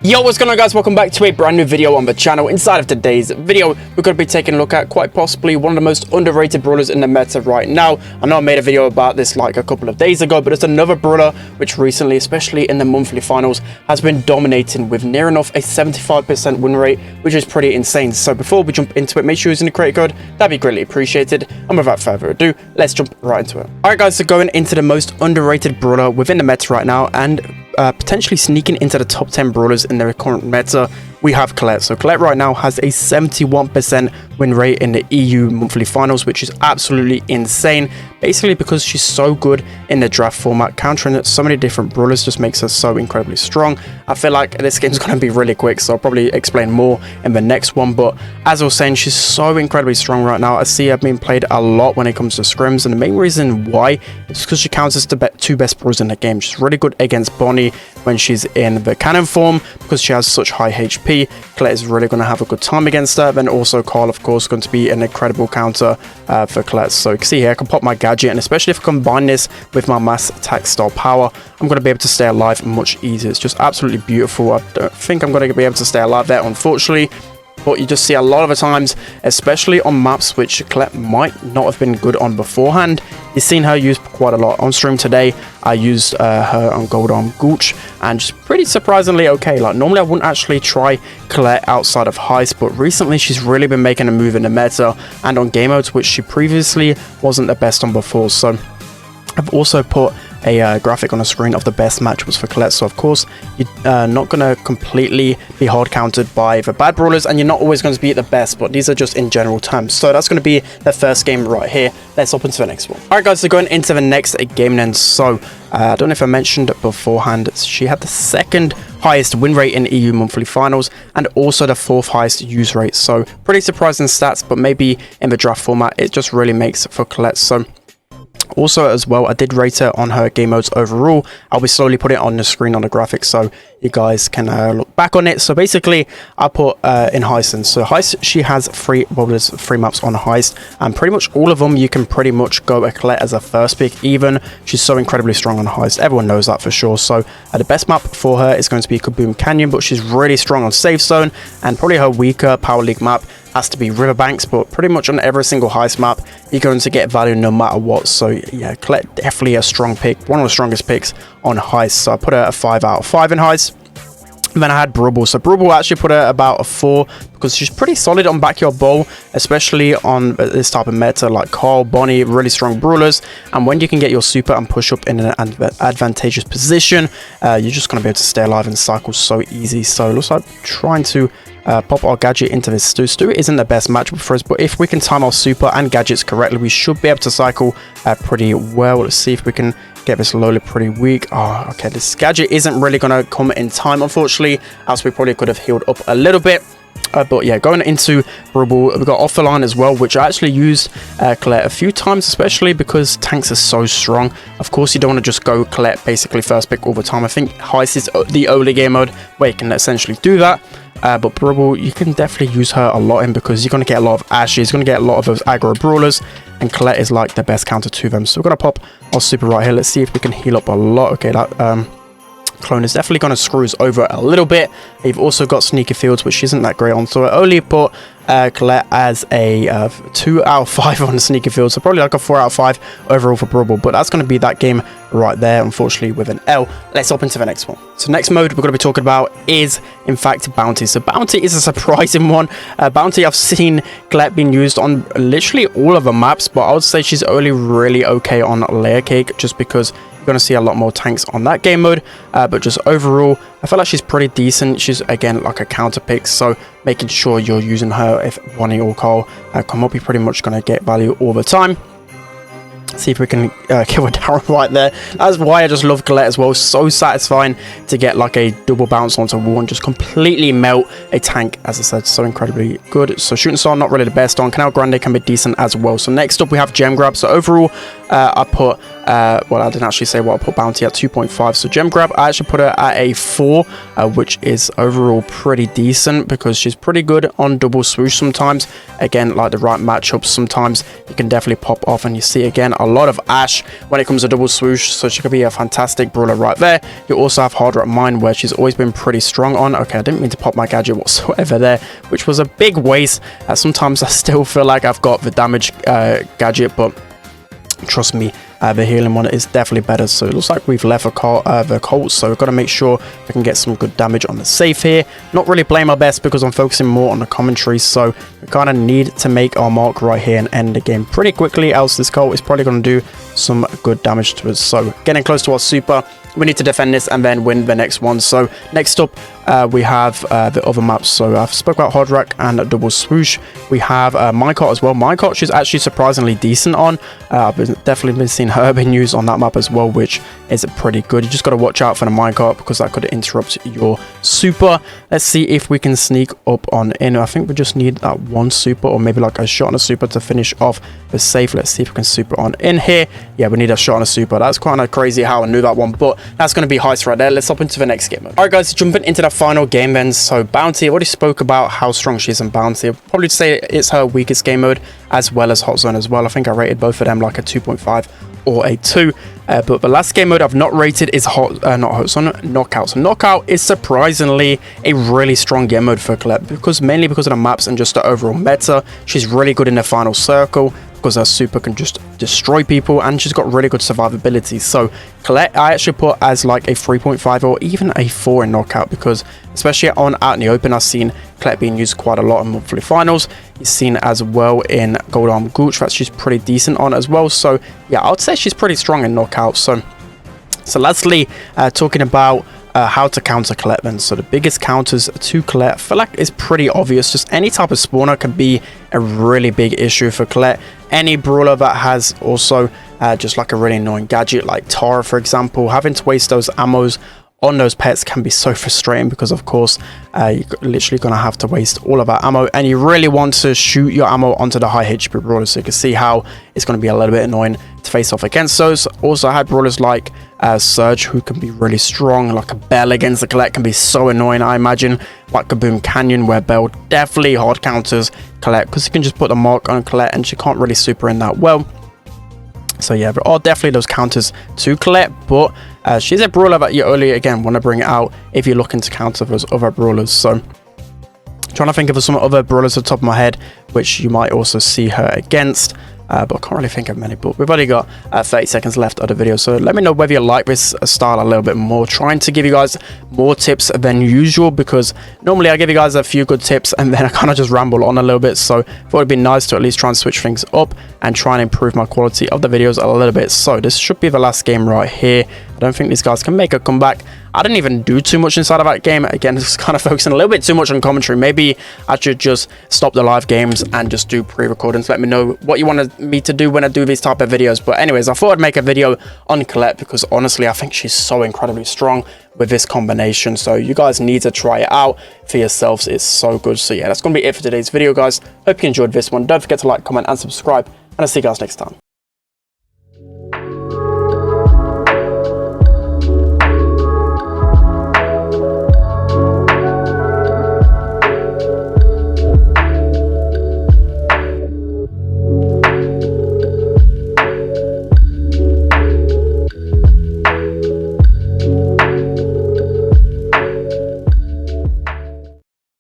Yo, what's going on, guys? Welcome back to a brand new video on the channel. Inside of today's video, we're going to be taking a look at quite possibly one of the most underrated brawlers in the meta right now. I know I made a video about this like a couple of days ago, but it's another brawler which recently, especially in the monthly finals, has been dominating with near enough a 75% win rate, which is pretty insane. So before we jump into it, make sure you're using the creator code. That'd be greatly appreciated. And without further ado, let's jump right into it. Alright guys, so going into the most underrated brawler within the meta right now, and potentially sneaking into the top 10 brawlers in the current meta, we have Colette. So Colette right now has a 71% win rate in the EU monthly finals, which is absolutely insane. Basically because she's so good in the draft format, countering so many different brawlers just makes her so incredibly strong. I feel like this game's going to be really quick, so I'll probably explain more in the next one. But as I was saying, she's so incredibly strong right now. I see her being played a lot when it comes to scrims, and the main reason why is because she counts as the two best brawlers in the game. She's really good against Bonnie when she's in the cannon form because she has such high HP. Colette is really going to have a good time against her. Then also Carl, of course, going to be an incredible counter for Colette. So you can see here I can pop my gadget, and especially if I combine this with my mass attack style power, I'm going to be able to stay alive much easier. It's just absolutely beautiful. I don't think I'm going to be able to stay alive there, unfortunately. But you just see a lot of the times, especially on maps which Colette might not have been good on beforehand, you've seen her used quite a lot. On stream today, I used her on Gold Arm Gooch, and just pretty surprisingly okay. Like, normally I wouldn't actually try Colette outside of Heist, but recently she's really been making a move in the meta and on game modes, which she previously wasn't the best on before. So I've also put a graphic on the screen of the best matchups for Colette. So of course you're not going to completely be hard countered by the bad brawlers, and you're not always going to be the best, but these are just in general terms. So that's going to be the first game right here. Let's hop into the next one. Alright guys, so going into the next game then. So I don't know if I mentioned beforehand, she had the second highest win rate in EU monthly finals and also the fourth highest use rate. So pretty surprising stats, but maybe in the draft format it just really makes for Colette. So also as well, I did rate her on her game modes overall. I'll be slowly putting it on the screen on the graphics so you guys can look back on it. So basically I put in Heist. So Heist, she has three maps on Heist, and pretty much all of them you can pretty much go a Colette as a first pick. Even she's so incredibly strong on Heist, everyone knows that for sure. So the best map for her is going to be Kaboom Canyon, but she's really strong on Safe Zone, and probably her weaker Power League map has to be Riverbanks. But pretty much on every single Heist map you're going to get value no matter what. So yeah, Colette definitely a strong pick, one of the strongest picks on Heist. So I put her a 5 out of 5 in Heist. And then I had Brawl. So Brawl actually put her about a 4 because she's pretty solid on Backyard Bowl, especially on this type of meta like Carl, Bonnie, really strong brawlers. And when you can get your super and push up in an advantageous position, you're just going to be able to stay alive and cycle so easy. So it looks like trying to pop our gadget into this Stu. Stu isn't the best matchup for us, but if we can time our super and gadgets correctly, we should be able to cycle pretty well. Let's see if we can get this Lola pretty weak. Oh, okay, this gadget isn't really going to come in time, unfortunately, else we probably could have healed up a little bit. But yeah, going into Brawl, we've got Offline as well, which I actually used Colette a few times, especially because tanks are so strong. Of course, you don't want to just go Colette basically first pick all the time. I think Heist is the only game mode where you can essentially do that. But Brawl, you can definitely use her a lot in because you're going to get a lot of Ashes, you're going to get a lot of those aggro brawlers, and Colette is like the best counter to them. So we're going to pop our super right here. Let's see if we can heal up a lot. Okay, that clone is definitely going to screw us over a little bit. You've also got Sneaky Fields, which isn't that great on, so I only put Colette as a 2 out of 5 on the Sneaky Fields, so probably like a 4 out of 5 overall for Brawl. But that's going to be that game right there, unfortunately, with an L. Let's hop into the next one. So next mode we're going to be talking about is in fact Bounty. So Bounty is a surprising one. Bounty, I've seen Colette being used on literally all of the maps, but I would say she's only really okay on Layer Cake, just because going to see a lot more tanks on that game mode. But just overall I feel like she's pretty decent. She's again like a counter pick, so making sure you're using her if Bonnie or Carl come up, you're pretty much going to get value all the time. See if we can kill a down right there. That's why I just love Colette as well. So satisfying to get like a double bounce onto a wall and just completely melt a tank. As I said, so incredibly good. So Shooting Star, not really the best on. Canal Grande can be decent as well. So next up we have Gem Grab. So overall I put well, I didn't actually say what I put bounty at, 2.5. So gem grab, I actually put her at a 4, which is overall pretty decent because she's pretty good on double swoosh sometimes. Again, like the right matchups, sometimes you can definitely pop off, and you see again a lot of Ash when it comes to double swoosh, so she could be a fantastic brawler right there. You also have Hard Rock Mine, where she's always been pretty strong on. Okay, I didn't mean to pop my gadget whatsoever there, which was a big waste. Sometimes I still feel like I've got the damage gadget, but trust me, the healing one is definitely better. So it looks like we've left the Colt, so we've got to make sure we can get some good damage on the safe here. Not really playing my best because I'm focusing more on the commentary, so we kind of need to make our mark right here and end the game pretty quickly, else this Colt is probably going to do some good damage to us. So getting close to our super, we need to defend this and then win the next one. So next up, we have the other maps. So I've spoke about Hard Rack and double swoosh. We have minecart as well. Minecart she's actually surprisingly decent on. I've definitely been seeing her being used on that map as well, which is pretty good. You just got to watch out for the minecart because that could interrupt your super. Let's see if we can sneak up on in. I think we just need that one super, or maybe like a shot on a super to finish off the safe. Let's see if we can super on in here. Yeah, we need a shot on a super. That's kind of crazy how I knew that one, but that's going to be heist right there. Let's hop into the next game mode. All right, guys, jumping into the final game then. So bounty, I already spoke about how strong she is in bounty. I'll probably say it's her weakest game mode, as well as hot zone as well. I think I rated both of them like a 2.5 or a 2. But the last game mode I've not rated is not hot zone, knockout. So knockout is surprisingly a really strong game mode for Colette, mainly because of the maps and just the overall meta. She's really good in the final circle because her super can just destroy people, and she's got really good survivability. So Colette I actually put as like a 3.5 or even a 4 in knockout, because especially out in the open, I've seen Colette being used quite a lot in monthly finals. You've seen as well in Gold Arm Gooch that she's pretty decent on as well. So yeah, I would say she's pretty strong in knockout. So lastly, talking about how to counter Colette then. So the biggest counters to Colette, I feel like it's pretty obvious. Just any type of spawner can be a really big issue for Colette. Any brawler that has also just like a really annoying gadget like Tara, for example, having to waste those ammos on those pets can be so frustrating, because of course you're literally going to have to waste all of that ammo, and you really want to shoot your ammo onto the high HP brawlers. So you can see how it's going to be a little bit annoying to face off against those. Also, I had brawlers like Surge, who can be really strong. Like a Bell against the Colette can be so annoying, I imagine. Like Kaboom Canyon, where Bell definitely hard counters Colette, because you can just put the mark on Colette and she can't really super in that well. So yeah, there are definitely those counters to Colette, but she's a brawler that you only, again, want to bring out if you're looking to counter those other brawlers. So trying to think of some other brawlers at the top of my head, which you might also see her against. But I can't really think of many, but we've only got 30 seconds left of the video, so let me know whether you like this style a little bit more. Trying to give you guys more tips than usual, because normally I give you guys a few good tips and then I kind of just ramble on a little bit. So I thought it'd be nice to at least try and switch things up and try and improve my quality of the videos a little bit. So this should be the last game right here. I don't think these guys can make a comeback. I didn't even do too much inside of that game. Again, just kind of focusing a little bit too much on commentary. Maybe I should just stop the live games and just do pre-recordings. Let me know what you want me to do when I do these type of videos. But anyways, I thought I'd make a video on Colette, because honestly, I think she's so incredibly strong with this combination. So you guys need to try it out for yourselves. It's so good. So yeah, that's going to be it for today's video, guys. Hope you enjoyed this one. Don't forget to like, comment, and subscribe. And I'll see you guys next time.